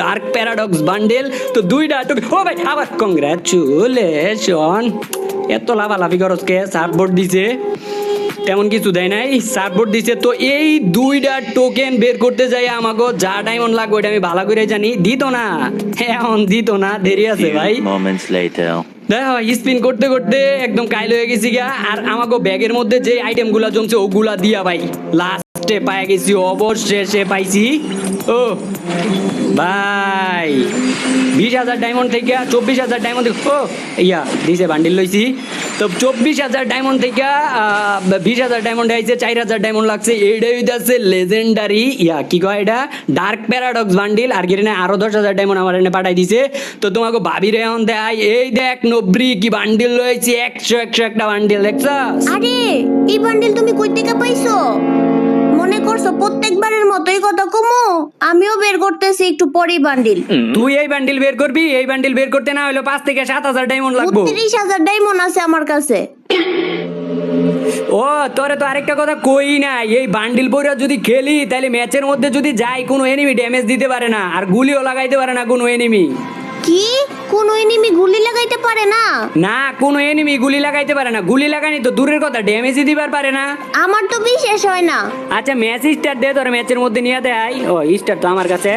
Dark paradox bundle তো দুইটা তো ও ভাই আবার কংগ্রাচুলেশন এত লাভালাভি খরচকে সাপোর্ট দিছে তেমন কিছু দেয় নাই সাপোর্ট দিছে তো এই দুইটা টোকেন বের করতে যাই আমাকে যা ডায়মন্ড লাগবে ওইটা আমি ভালো করে জানি দিত না এখন দিত না দেরি আছে ভাই Moments later. দেখো স্পিন করতে করতে একদম কাইল হয়ে গেছি গা আর আমাকে ব্যাগের মধ্যে যে আইটেম গুলা জমছে ওগুলা দিয়া ভাই লাস্টে পাই গেছি অবশেষে পাইছি ও ভাই 20,000 ডায়মন্ড থেকে 24,000 ডায়মন্ড ও ইয়া দিছে বান্ডিল লইছি তো 24,000 ডায়মন্ড থেকে 20,000 ডায়মন্ড আইছে 4,000 ডায়মন্ড লাগছে এইটাই হইতাছে লেজেন্ডারি ইয়া কি কয় এটা ডার্ক প্যারাডক্স বান্ডিল আর গিরে আরো 10,000 ডায়মন্ড আমার এনে পাঠাই দিছে তো তোমাকে ভাবিরে এখন দেয় এই দেখ নব্রি কি বান্ডিল রয়েছে 100 একটা বান্ডিল দেখছস আরে এই বান্ডিল তুমি কই থেকে পাইছো মনে করছো প্রত্যেকবারের মতোই কথা কমো আমিও বের করতেছি একটু পরেই বান্ডিল তুই এই বান্ডিল বের করবি এই বান্ডিল বের করতে না হলো 5 থেকে 7,000 ডায়মন্ড লাগবে 32,000 ডায়মন্ড আছে আমার কাছে ও তোরে তো আরেকটা কথা কই না এই বান্ডিল পয়রা যদি খেলি তাহলে ম্যাচের মধ্যে যদি যাই কোনো এনিমি ড্যামেজ দিতে পারে না আর গুলিও লাগাইতে পারে না কোনো এনিমি কি কোন এনিমি গুলি লাগাইতে পারে না না কোনো এনিমি গুলি লাগাইতে পারে না গুলি লাগানি তো দূরের কথা ড্যামেজই দিবার পারে না আমার তো বিশ্বাস হয় না আচ্ছা ম্যাচ স্টার্ট দে তোর ম্যাচের মধ্যে নিয়ে দেয় ও স্টার্ট তো আমার কাছে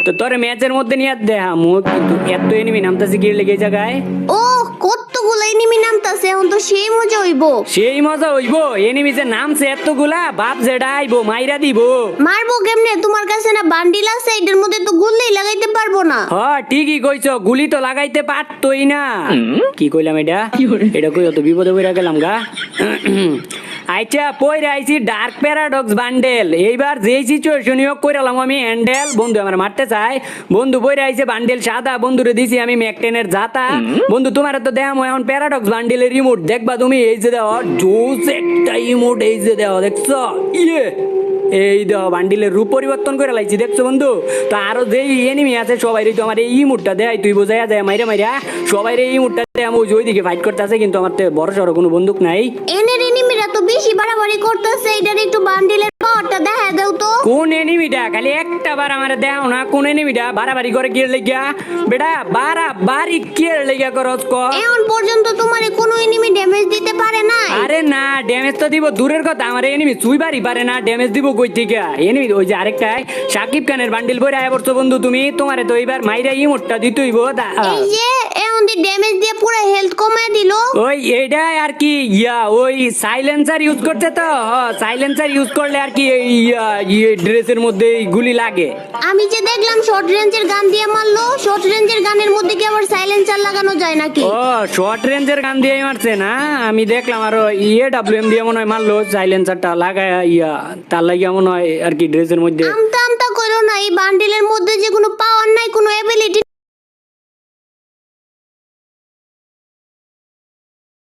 তো তোর ম্যাচের মধ্যে নিয়ে দে এত এনিমি নামতাছে কি লেগে জায়গায় ও কতগুলো এনিমি নামতাছে এখন তো সেই মজা হইবো সেই মজা হইবো এনিমি যে নামছে এতগুলা বাপ যেটা আইবো মাইরা দিব মারবো কেমনে তোমার কাছে না বান্ডিল আছে এটার মধ্যে তো গুলি লাগাইতে পারবো না হ ঠিকই কইছো গুলি তো লাগাইতে পারতোই না কি কইলাম এটা এটা কই তো বিপদে পড়ে গেলাম গা আচ্ছা পয়রা আইছি ডার্ক প্যারাডক্স বান্ডেল এইবার যেই সিচুয়েশন হোক কইরালাম আমি হ্যান্ডেল বন্ধু আমার মারতে চাই বন্ধু পয়রা আইছে বান্ডেল সাদা বন্ধুরে দিছি আমি ম্যাকটেনের জাতা বন্ধু তোমার তো দেখামো এখন প্যারাডক্স বান্ডেলের রিমোট দেখবা তুমি এই যে দাও জোস একটা ইমোট এই যে দাও দেখছো ইয়ে এই দাও বান্ডিলের রূপ পরিবর্তন করে লাইছি দেখছো বন্ধু তো আরো যেই এনিমি আছে সবাই তো আমার এই মুডটা দেয় তুই বোঝাইয়া যায় মাইরা মাইরা সবাই এই মুডটা দেয় আমি ওই দিকে ফাইট করতে আছে কিন্তু আমার তো বড় সড়ো কোনো বন্দুক নাই এনের এনিমিরা তো বেশি বাড়াবাড়ি করতেছে এটার একটু বান্ডিলের পাওয়ারটা দেখা দাও তো কোন এনিমিটা খালি একটা বার আমার দেও না কোন এনিমিটা বাড়াবাড়ি করে কি লাগিয়া বেটা বাড়াবাড়ি কি লাগিয়া করছ ক এখন পর্যন্ত তোমারে কোনো এনিমি ড্যামেজ দিতে পারে না আরে না ড্যামেজ তো দিব দূরের কথা আমার এনিমি চুইবারই পারে না ড্যামেজ দিব কই থেকে এনিমি ওই যে আরেকটা সাকিব খানের বান্ডিল বইরা আয় পড়ছো বন্ধু তুমি তোমারে তো এবার মাইরা ইমোটটা দিতেইব এই যে এখন দি ড্যামেজ দিয়ে পুরো হেলথ কমায় দিল ওই এইটা আর কি ইয়া ওই সাইলেন্সার ইউজ করছে তো সাইলেন্সার ইউজ করলে আর কি ইয়া ড্রেসের মধ্যে গুলি লাগে আমি যে দেখলাম শর্ট রেঞ্জের গান দিয়ে মারলো শর্ট রেঞ্জের গানের মধ্যে কি আবার সাইলেন্সার লাগানো যায় নাকি ও শর্ট রেঞ্জের গান দিয়ে মারছে না আমি দেখলাম আর ডাব্লিউএম দিয়ে মনে হয় মারলো সাইলেন্সারটা লাগায় ইয়া তার লাগিয়া মনে হয় আর কি ড্রেসের মধ্যে আমতা আমতা কইরো না এই বান্ডিলের মধ্যে যে কোনো পাওয়ার নাই